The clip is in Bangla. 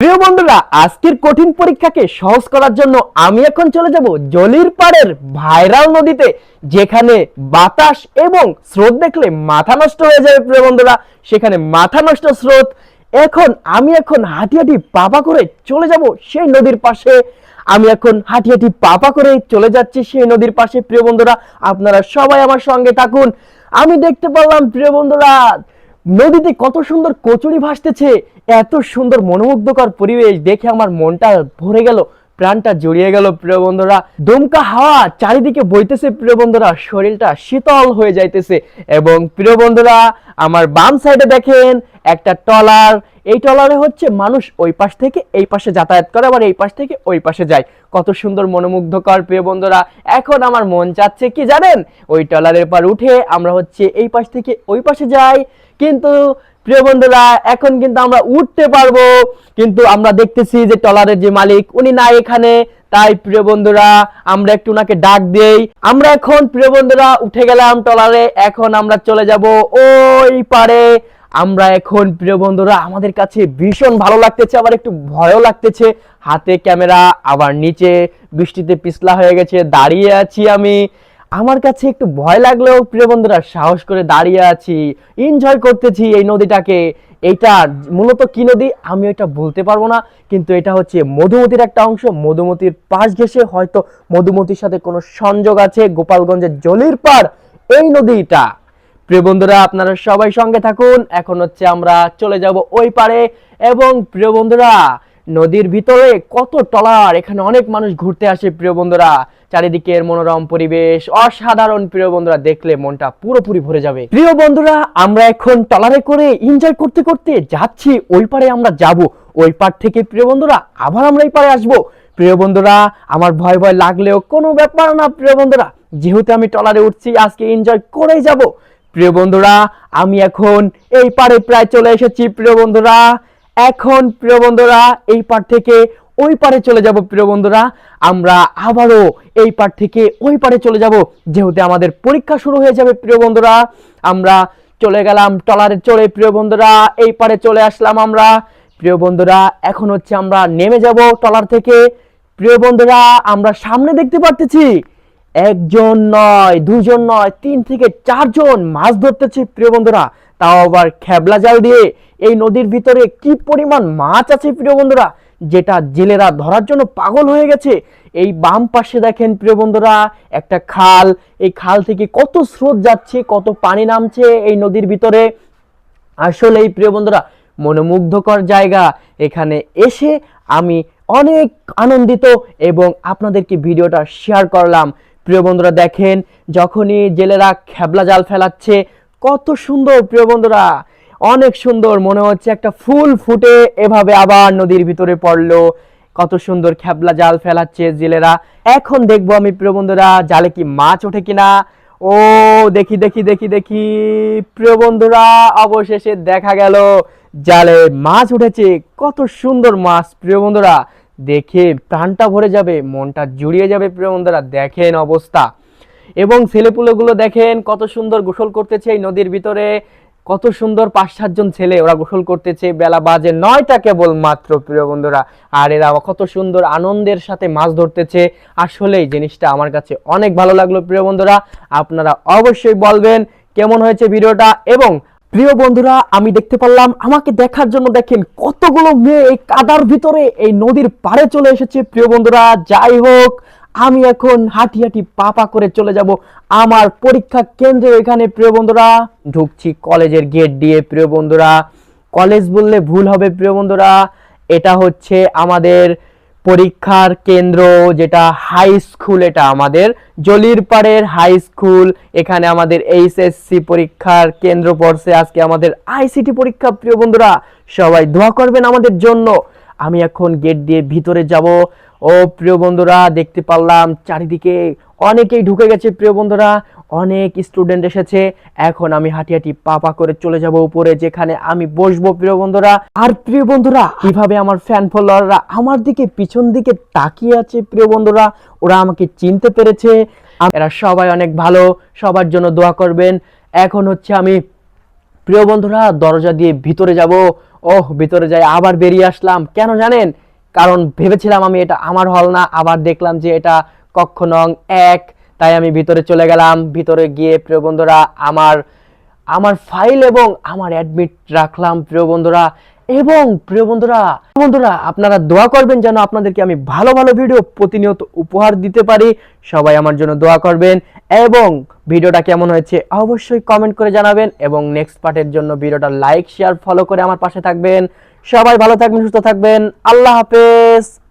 প্রিয় বন্ধুরা, আজকের কঠিন পরীক্ষাকে সহজ করার জন্য আমি এখন চলে যাব জলির পাড়ের ভাইরাল নদীতে, যেখানে বাতাস এবং স্রোত দেখলে মাথা নষ্ট হয়ে যাবে। প্রিয় বন্ধুরা, সেখানে মাথা নষ্ট স্রোত। আমি এখন হাঁটি হাঁটি পাপা করে চলে যাব সেই নদীর পাশে। আমি এখন হাঁটি হাঁটি পাপা করে চলে যাচ্ছি সেই নদীর পাশে। প্রিয় বন্ধুরা, আপনারা সবাই আমার সঙ্গে থাকুন। আমি দেখতে পেলাম প্রিয় বন্ধুরা, নদীতে কত সুন্দর কচুরি ভাসতেছে। এত সুন্দর মনোমুগ্ধকর পরিবেশ দেখে আমার মনটা ভরে গেল, প্রাণটা জড়িয়ে গেল। প্রিয় বন্ধুরা, দমকা হাওয়া চারিদিকে বইতেছে। প্রিয় বন্ধুরা, শরীরটা শীতল হয়ে যাইতেছে। এবং প্রিয় বন্ধুরা, আমার বাম সাইডে দেখেন একটা ট্রলার। এই ট্রলারে হচ্ছে মানুষ ওই পাশ থেকে এই পাশে যাতায়াত করে, আবার এই পাশ থেকে ওই পাশে যায়। কত সুন্দর মনোমুগ্ধকর। প্রিয় বন্ধুরা, এখন আমার মন চাচ্ছে কি জানেন, ওই ট্রলারের পার উঠে আমরা হচ্ছে এই পাশ থেকে ওই পাশে যাই। কিন্তু প্রিয় বন্ধুরা, এখন কিন্তু আমরা উঠতে পারবো, কিন্তু আমরা দেখতেছি যে ট্রলারের যে মালিক উনি নাই এখানে। তাই প্রিয় বন্ধুরা, আমরা একটু ওনাকে ডাক দেই। আমরা এখন প্রিয় বন্ধুরা উঠে গেলাম ট্রলারে। এখন আমরা চলে যাব ওই পারে। আমরা এখন প্রিয় বন্ধুরা, আমাদের কাছে ভীষণ ভালো লাগতেছে, আবার একটু ভয়ও লাগতেছে। হাতে ক্যামেরা, আবার নিচে বৃষ্টিতে পিছলা হয়ে গেছে, দাঁড়িয়ে আছি আমি। আমার কাছে একটু ভয় লাগলেও প্রিয় বন্ধুরা সাহস করে দাঁড়িয়ে আছি, এনজয় করতেছি এই নদীটাকে। এইটা মূলত কি নদী আমি এটা বলতে পারবো না, কিন্তু এটা হচ্ছে মধুমতির একটা অংশ। মধুমতির পাশ ঘেঁষে হয়তো মধুমতির সাথে কোনো সংযোগ আছে, গোপালগঞ্জের জলির পাড় এই নদীটা। প্রিয় বন্ধুরা, আপনারা সবাই সঙ্গে থাকুন। এখন হচ্ছে আমরা চলে যাব ওই পারে। এবং প্রিয় বন্ধুরা, নদীর ভিতরে কত ট্রলার, এখানে অনেক মানুষ ঘুরতে আসে। প্রিয় বন্ধুরা, চারিদিকের মনোরম পরিবেশ অসাধারণ। প্রিয় বন্ধুরা, দেখলে মনটা পুরোপুরি ভরে যাবে। প্রিয় বন্ধুরা, আমরা এখন ট্রলারে করে এনজয় করতে করতে যাচ্ছি ওই পারে। আমরা যাব ওই পার থেকে প্রিয় বন্ধুরা আবার আমরা এই পারে আসবো। প্রিয় বন্ধুরা, আমার ভয় ভয় লাগলেও কোনো ব্যাপার না। প্রিয় বন্ধুরা, যেহেতু আমি ট্রলারে উঠছি, আজকে এনজয় করেই যাব। প্রিয় বন্ধুরা, আমি এখন এই পারে প্রায় চলে এসেছি। প্রিয় বন্ধুরা, এখন প্রিয় বন্ধুরা এই পার থেকে ওই পারে চলে যাব। প্রিয় বন্ধুরা, আমরা আবারও এই পার থেকে ওই পারে চলে যাব, যেহেতু আমাদের পরীক্ষা শুরু হয়ে যাবে। প্রিয় বন্ধুরা, আমরা চলে গেলাম ট্রলারে চড়ে। প্রিয় বন্ধুরা, এই পারে চলে আসলাম আমরা। প্রিয় বন্ধুরা, এখন হচ্ছে আমরা নেমে যাব ট্রলার থেকে। প্রিয় বন্ধুরা, আমরা সামনে দেখতে পারতেছি একজন নয়, দুজন নয়, 3 থেকে 4 জন মাছ ধরতেছে। প্রিয় বন্ধুরা, তাও আবার খেবলা জাল দিয়ে। এই নদীর ভিতরে কি পরিমাণ মাছ আছে প্রিয় বন্ধুরা, যেটা জেলেরা ধরার জন্য পাগল হয়ে গেছে। এই বাম পাশে দেখেন প্রিয় বন্ধুরা একটা খাল। এই খাল থেকে কত স্রোত যাচ্ছে, কত পানি নামছে এই নদীর ভিতরে। আসলে এই প্রিয় বন্ধুরা মনোমুগ্ধকর জায়গা। এখানে এসে আমি অনেক আনন্দিত এবং আপনাদেরকে ভিডিওটা শেয়ার করলাম। প্রিয় বন্ধুরা, দেখেন যখনই জেলেরা খেবলা জাল ফেলাচ্ছে কত সুন্দর। প্রিয় বন্ধুরা, অনেক সুন্দর, মনে হচ্ছে একটা ফুল ফুটে এভাবে আবার নদীর ভিতরে পড়লো। কত সুন্দর খেবলা জাল ফেলাচ্ছে জেলেরা। এখন দেখবো আমি প্রিয় বন্ধুরা জালে কি মাছ ওঠে কিনা। ও দেখি দেখি দেখি দেখি প্রিয় বন্ধুরা, অবশেষে দেখা গেল জালে মাছ উঠেছে। কত সুন্দর মাছ প্রিয় বন্ধুরা, দেখে প্রাণটা ভরে যাবে, মনটা জুড়িয়ে যাবে। প্রিয় বন্ধুরা, দেখেন অবস্থা। এবং ছেলেপুলেগুলো দেখেন কত সুন্দর গোসল করতেছে এই নদীর ভিতরে। কত সুন্দর 5-7 জন ছেলে ওরা গোসল করতেছে। বেলা বাজে 9টা কেবল মাত্র প্রিয় বন্ধুরা, আর এরা কত সুন্দর আনন্দের সাথে মাছ ধরতেছে। আসলে এই জিনিসটা আমার কাছে অনেক ভালো লাগলো। প্রিয় বন্ধুরা, আপনারা অবশ্যই বলবেন কেমন হয়েছে ভিডিওটা। এবং প্রিয় বন্ধুরা, আমি দেখতে পারলাম আমাকে দেখার জন্য দেখেন কতগুলো মেয়ে এই কাদার ভিতরে এই নদীর পাড়ে চলে এসেছে। প্রিয় বন্ধুরা, যাই হোক, আমি এখন হাঁটি হাঁটি পা করে চলে যাব আমার পরীক্ষা কেন্দ্রে। এখানে প্রিয় বন্ধুরা ঢুকছি কলেজের গেট দিয়ে। প্রিয় বন্ধুরা, কলেজ বললে ভুল হবে প্রিয় বন্ধুরা, এটা হচ্ছে আমাদের পরীক্ষার কেন্দ্র, যেটা হাই স্কুল। এটা আমাদের জলির পাড়ের হাই স্কুল। এখানে আমাদের এইচএসসি পরীক্ষার কেন্দ্র পড়ছে। আজকে আমাদের আইসিটি পরীক্ষা। প্রিয় বন্ধুরা, সবাই দোয়া করবেন আমাদের জন্য। আমি এখন গেট দিয়ে ভিতরে যাব। ও প্রিয় বন্ধুরা, দেখতে পারলাম চারিদিকে অনেকেই ঢুকে গেছে। প্রিয় বন্ধুরা, অনেক স্টুডেন্ট এসেছে। এখন আমি হাঁটি হাঁটি পা করে চলে যাব উপরে, যেখানে আমি বসবো। প্রিয় বন্ধুরা, আর প্রিয় বন্ধুরা কিভাবে আমার ফ্যান ফলোয়াররা আমার দিকে পিছন দিকে তাকিয়ে আছে। প্রিয় বন্ধুরা, ওরা আমাকে চিনতে পেরেছে। এরা সবাই অনেক ভালো, সবার জন্য দোয়া করবেন। এখন হচ্ছে আমি প্রিয় বন্ধুরা দরজা দিয়ে ভিতরে যাব। ওহ, ভিতরে যাই, আবার বেরিয়ে আসলাম। কেন জানেন? কারণ ভেবেছিলাম আমি এটা আমার হল না, আবার দেখলাম যে এটা কক্ষ নং 1। তাই আমি ভিতরে চলে গেলাম। ভিতরে গিয়ে প্রিয় বন্ধুরা আমার আমার ফাইল এবং আমার অ্যাডমিট রাখলাম প্রিয় বন্ধুরা। এবং প্রিয় বন্ধুরা বন্ধুরা আপনারা দোয়া করবেন যেন আপনাদেরকে আমি ভালো ভালো ভিডিও প্রতিনিয়ত উপহার দিতে পারি। সবাই আমার জন্য দোয়া করবেন এবং ভিডিওটা কেমন হয়েছে অবশ্যই কমেন্ট করে জানাবেন এবং নেক্সট পার্টের জন্য ভিডিওটা লাইক শেয়ার ফলো করে আমার পাশে থাকবেন। সবাই ভালো থাকবেন, সুস্থ থাকবেন। আল্লাহ হাফেজ।